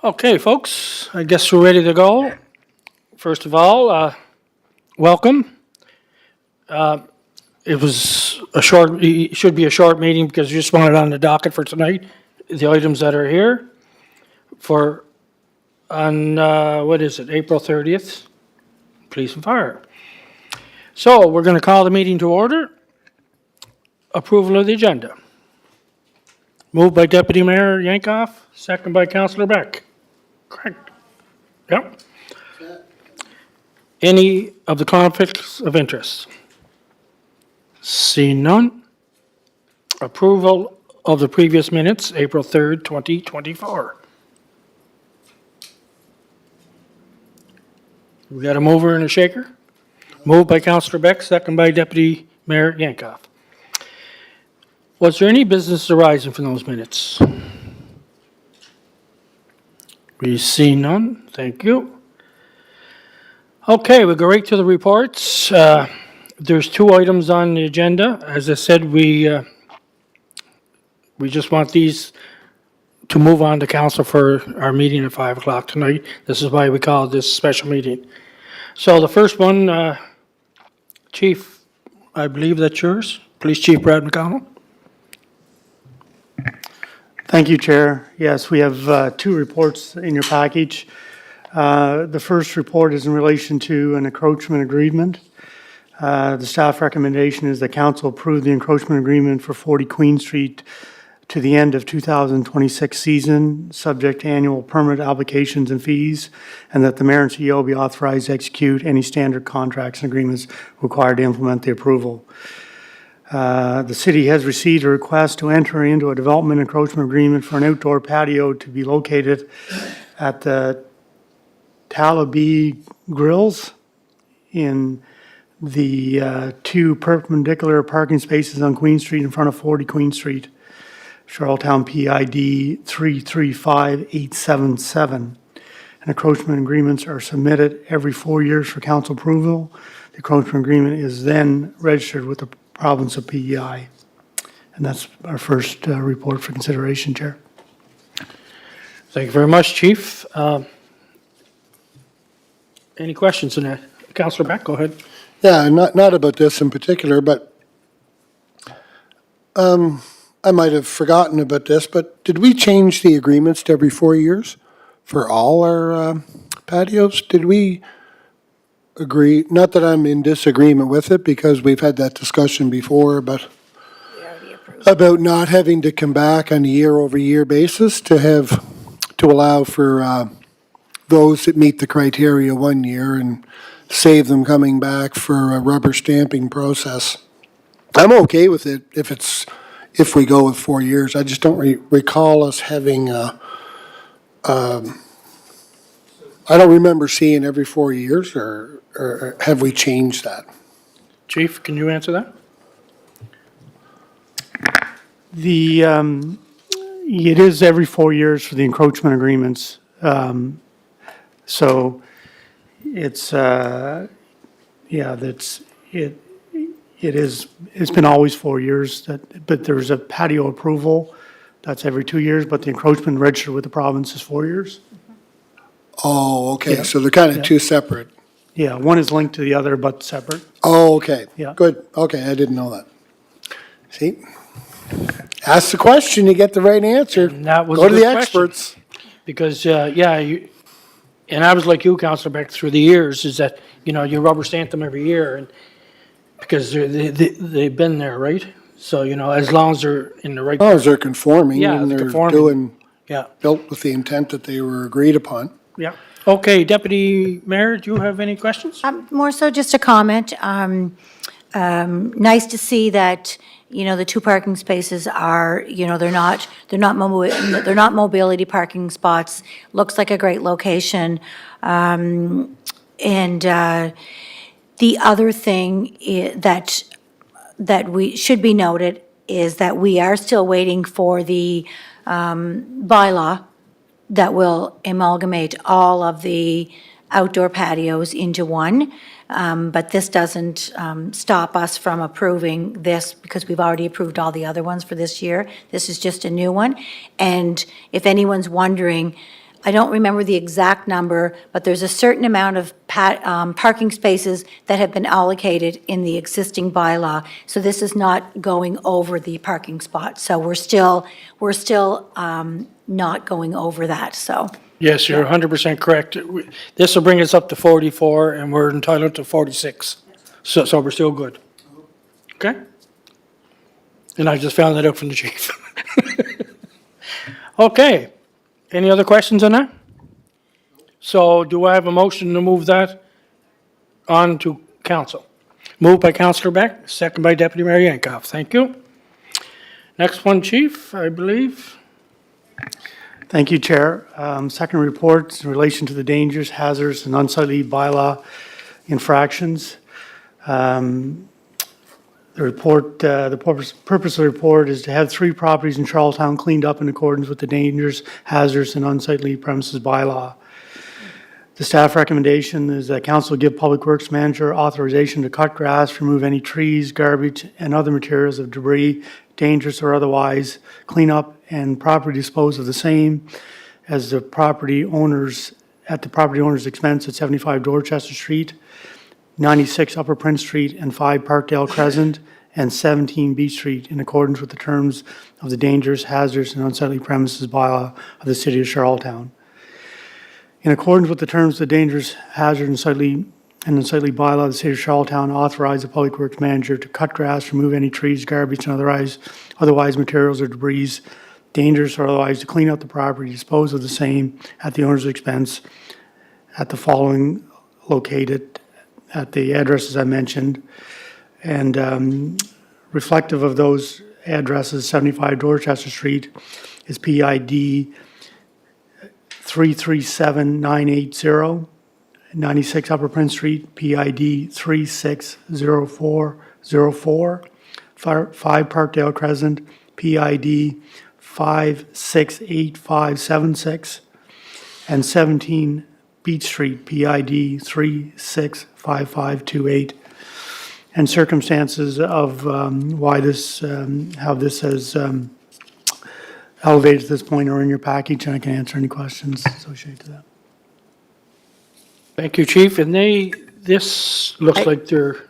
Okay, folks, I guess we're ready to go. First of all, welcome. It should be a short meeting because we just want it on the docket for tonight. The items that are here what is it, April 30th, police and fire. So we're going to call the meeting to order. Approval of the agenda. Moved by Deputy Mayor Yankoff, second by Councillor Beck. Correct. Yep. Any of the conflicts of interest? Seeing none. Approval of the previous minutes, April 3rd, 2024. We got a mover and a shaker? Moved by Councillor Beck, second by Deputy Mayor Yankoff. Was there any business arising from those minutes? We see none. Thank you. Okay, we'll go right to the reports. There's two items on the agenda. As I said, we just want these to move on to council for our meeting at 5 o'clock tonight. This is why we call this special meeting. So the first one, Chief, I believe that's yours. Police Chief Brad McConnell. Thank you, Chair. Yes, we have two reports in your package. The first report is in relation to an encroachment agreement. The staff recommendation is that council approve the encroachment agreement for 40 Queen Street to the end of 2026 season, subject to annual permit applications and fees, and that the mayor and CEO be authorized to execute any standard contracts and agreements required to implement the approval. The city has received a request to enter into a development encroachment agreement for an outdoor patio to be located at the Talabee Grills in the two perpendicular parking spaces on Queen Street in front of 40 Queen Street, Charlottetown PID 335877. And encroachment agreements are submitted every 4 years for council approval. The encroachment agreement is then registered with the province of PEI. And that's our first report for consideration, Chair. Thank you very much, Chief. Any questions on that? Councillor Beck, go ahead. Yeah, not about this in particular, but I might have forgotten about this, but did we change the agreements to every 4 years for all our patios? Did we agree, not that I'm in disagreement with it, because we've had that discussion before, but about not having to come back on a year-over-year basis to allow for those that meet the criteria 1 year and save them coming back for a rubber stamping process. I'm okay with it if we go with 4 years. I just don't recall us having I don't remember seeing every 4 years, or have we changed that? Chief, can you answer that? It is every 4 years for the encroachment agreements. So it's, it's been always 4 years, but there's a patio approval, that's every 2 years, but the encroachment registered with the province is 4 years. Oh, okay, Yeah. so they're kind of Yeah. two separate. Yeah, one is linked to the other, but separate. Oh, okay. Yeah. Good, okay, I didn't know that. See? Ask the question, you get the right answer. And that was Go a to the good question. experts. Because, and I was like you, Councillor Beck, through the years, is that, you rubber stamp them every year, and because they've been there, right? So, as long as they're in the right, As long as they're conforming Yeah, and they're they're conforming. built with the intent that they were agreed upon. yeah. Okay, Deputy Mayor, do you have any questions? More so just a comment. Nice to see that, the two parking spaces are, they're not mobility parking spots. Looks like a great location. And the other thing that we should be noted is that we are still waiting for the bylaw that will amalgamate all of the outdoor patios into one. But this doesn't stop us from approving this because we've already approved all the other ones for this year. This is just a new one. And if anyone's wondering, I don't remember the exact number, but there's a certain amount of parking spaces that have been allocated in the existing bylaw. So this is not going over the parking spot. So we're still not going over that, so. Yes, you're 100% correct. This will bring us up to 44, and we're entitled to 46. So we're still good. Okay? And I just found that out from the chief. Okay. Any other questions on that? So do I have a motion to move that on to council? Moved by Councillor Beck, second by Deputy Mayor Yankoff. Thank you. Next one, Chief, I believe. Thank you, Chair. Second report in relation to the dangers, hazards, and unsightly bylaw infractions. The report, the purpose of the report is to have 3 properties in Charlottetown cleaned up in accordance with the dangers, hazards, and unsightly premises bylaw. The staff recommendation is that council give Public Works Manager authorization to cut grass, remove any trees, garbage, and other materials of debris, dangerous or otherwise, clean up and properly dispose of the same as the property owners, at the property owner's expense at 75 Dorchester Street, 96 Upper Prince Street, and 5 Parkdale Crescent, and 17 Beach Street, in accordance with the terms of the dangerous, hazardous, and unsightly premises bylaw of the City of Charlottetown. In accordance with the terms of the dangerous, hazardous, and unsightly bylaw of the City of Charlottetown, authorize the Public Works Manager to cut grass, remove any trees, garbage, and otherwise materials or debris, dangerous or otherwise, to clean up the property, dispose of the same at the owner's expense at the following located at the addresses I mentioned, and reflective of those addresses, 75 Dorchester Street is PID 337980, 96 Upper Prince Street, PID 360404, 5 Parkdale Crescent, PID 568576, and 17 Beach Street, PID 365528, and circumstances of why this, how this has elevated to this point are in your package, and I can answer any questions associated to that. Thank you, Chief. And this looks like they're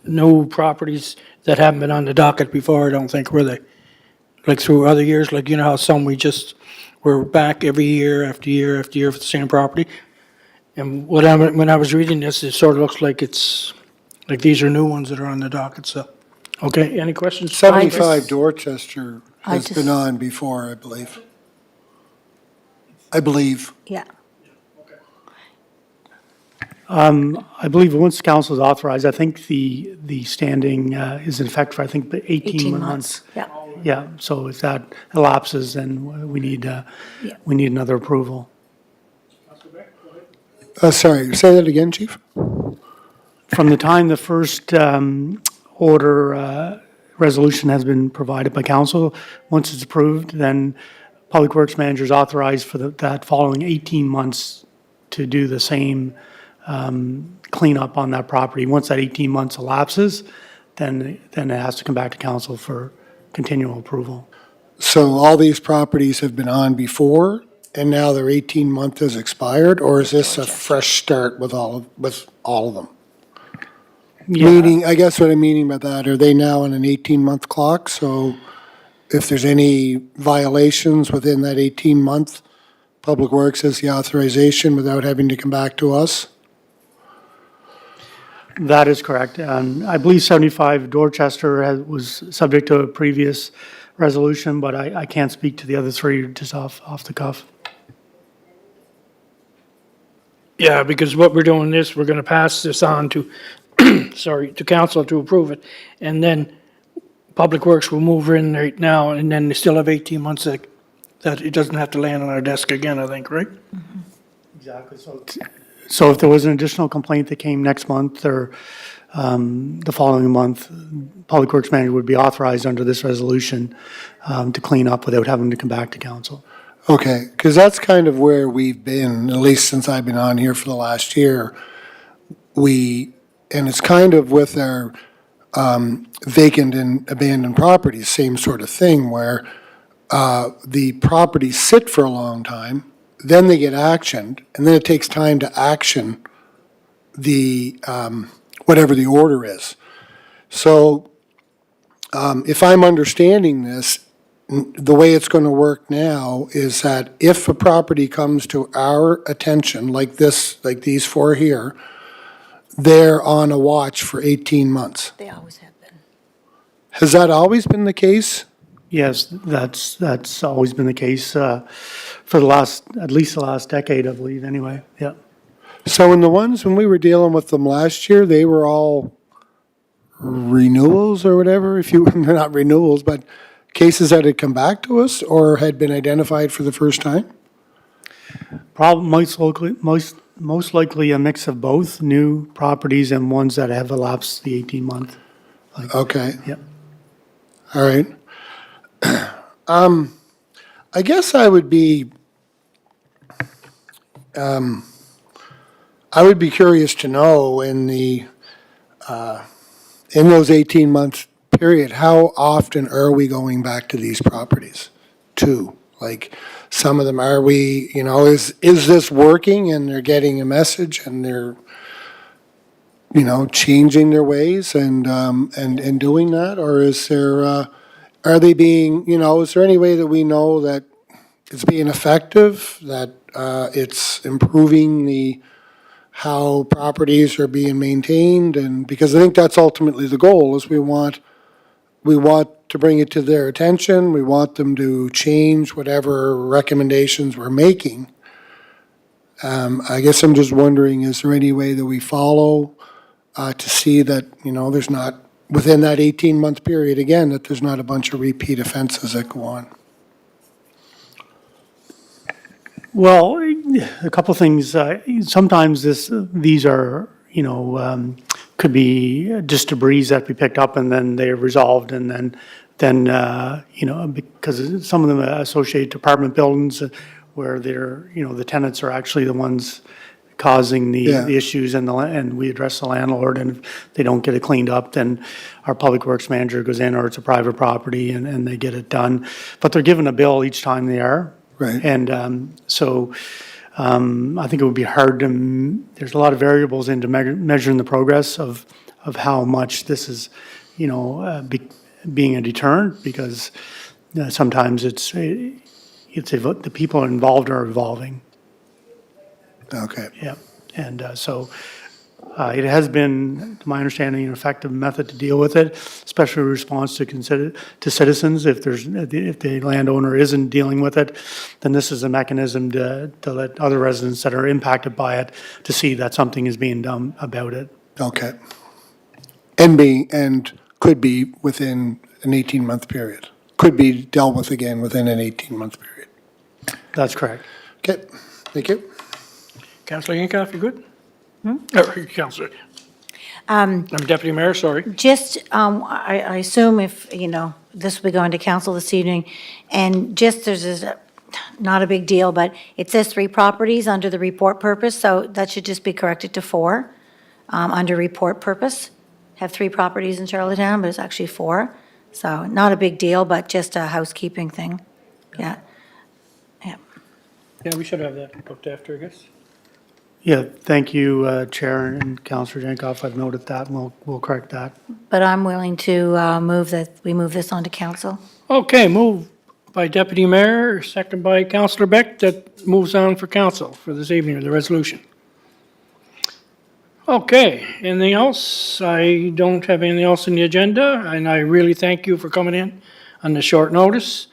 no properties that haven't been on the docket before, I don't think, were they? Like through other years, like you know how some we're back every year after year after year for the same property? And when I was reading this, it sort of looks like it's, like these are new ones that are on the docket, so. Okay, any questions? 75 Dorchester I has just- been on before, I believe. I believe. Yeah. I believe once council is authorized, I think the standing is in effect for, I think, the 18 months. Yeah. Yeah, so if that elapses, then we need another approval. Sorry, say that again, Chief? From the time the first order resolution has been provided by council, once it's approved, then Public Works Manager is authorized for that following 18 months to do the same cleanup on that property. Once that 18 months elapses, then it has to come back to council for continual approval. So all these properties have been on before, and now their 18-month has expired, or is this a fresh start with all of them? Yeah. Meaning, I guess what I'm meaning by that, are they now on an 18-month clock? So if there's any violations within that 18-month, Public Works has the authorization without having to come back to us? That is correct. I believe 75 Dorchester was subject to a previous resolution, but I can't speak to the other 3 just off the cuff. Yeah, because what we're doing is, we're gonna pass this on to, to council to approve it, and then Public Works will move in right now, and then they still have 18 months that it doesn't have to land on our desk again, I think, right? Exactly. So if there was an additional complaint that came next month or the following month, Public Works Manager would be authorized under this resolution to clean up without having to come back to council. Okay, because that's kind of where we've been, at least since I've been on here for the last year. And it's kind of with our vacant and abandoned properties, same sort of thing, where the properties sit for a long time, then they get actioned, and then it takes time to action the, whatever the order is. So, if I'm understanding this, the way it's going to work now is that if a property comes to our attention, like this, like these four here, they're on a watch for 18 months. They always have been. Has that always been the case? Yes, that's always been the case for the last, at least the last decade, I believe, anyway, yeah. So in the ones, when we were dealing with them last year, they were all renewals or whatever, if you, they're not renewals, but cases that had come back to us or had been identified for the first time? Probably most likely a mix of both, new properties and ones that have elapsed the 18-month. Okay, Yep. all right. I guess I would be curious to know in the, in those 18-month period, how often are we going back to these properties? Like, some of them, are we, is this working and they're getting a message and they're, changing their ways and doing that? Or is there, are they being, is there any way that we know that it's being effective, that it's improving how properties are being maintained? And because I think that's ultimately the goal, is we want to bring it to their attention. We want them to change whatever recommendations we're making. I guess I'm just wondering, is there any way that we follow to see that, there's not, within that 18-month period, again, that there's not a bunch of repeat offenses that go on? Well, a couple things. Sometimes these are, could be just debris that we picked up and then they're resolved and then because some of them associate apartment buildings where they're, the tenants are actually the ones causing the Yeah. the issues and we address the landlord, and if they don't get it cleaned up, then our public works manager goes in, or it's a private property and they get it done. But they're given a bill each time they are. Right. And so I think it would be hard to, there's a lot of variables into measuring the progress of how much this is, being a deterrent, because sometimes the people involved are evolving. Okay. Yeah, and so it has been, to my understanding, an effective method to deal with it, especially in response to citizens. If the landowner isn't dealing with it, then this is a mechanism to let other residents that are impacted by it to see that something is being done about it. Okay. And could be within an 18-month period. Could be dealt with again within an 18-month period. That's correct. Okay, thank you. Councillor Yankoff, you good? Councillor, I'm Deputy Mayor, sorry. Just, I assume if, this will be going to council this evening, and just, not a big deal, but it says 3 properties under the report purpose, so that should just be corrected to 4, under report purpose. Have 3 properties in Charlottetown, but it's actually 4. So not a big deal, but just a housekeeping thing. Yeah. Yeah. Yeah, we should have that looked after, I guess. Yeah, thank you, Chair and Councillor Jankoff. I've noted that, and we'll correct that. But I'm willing to move that, we move this on to council. Okay, move by Deputy Mayor, second by Councillor Beck, that moves on for council for this evening, the resolution. Okay, anything else? I don't have anything else in the agenda, and I really thank you for coming in on the short notice.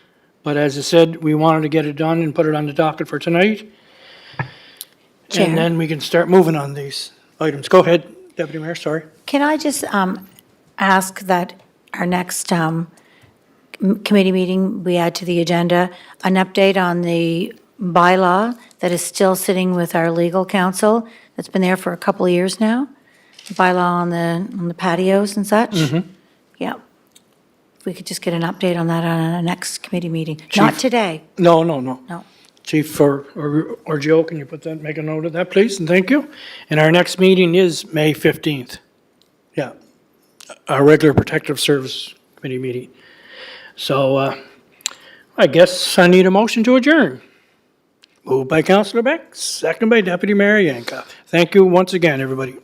But as I said, we wanted to get it done and put it on the docket for tonight. Chair. And then we can start moving on these items. Go ahead, Deputy Mayor, sorry. Can I just ask that our next committee meeting, we add to the agenda an update on the bylaw that is still sitting with our legal counsel, that's been there for a couple of years now? The bylaw on the patios and such? Yeah. If we could just get an update on that on our next committee meeting. Not today, No. no. Chief or Joe, can you make a note of that, please, and thank you. And our next meeting is May 15th. Yeah, our regular Protective Service Committee meeting. So I guess I need a motion to adjourn. Moved by Councillor Beck, second by Deputy Mayor Yankoff. Thank you once again, everybody.